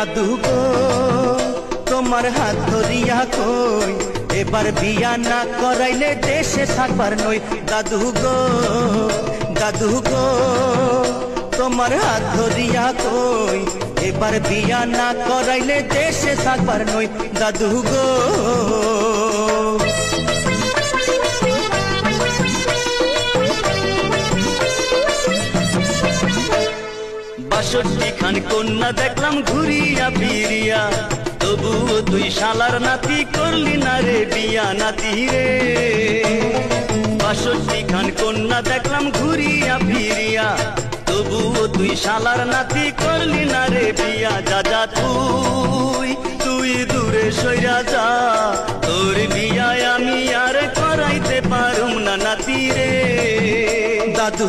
দাদু গো তোমার হাত ধরিয়া কই এবার বিয়া না করাইলে দেশে থাকবার নই। দাদু গো তোমার হাত ধরিয়া কই এবার বিয়া না করাইলে দেশে থাকবার নই। দাদু গো ৬২ খান কন্যা দেখলাম ঘুরিয়া ফিরিয়া, তবুও তুই শালার নাতি করলি না রে বিয়া নাতি রে। ৬২ খান কন্যা দেখলাম ঘুরিয়া ফিরিয়া, তবুও তুই শালার নাতি করলি না রে বিয়া। যা যা তুই দূরে সইরা যা, তোর বিয়ায় আমি আর করাইতে পারুম না নাতি রে। দাদু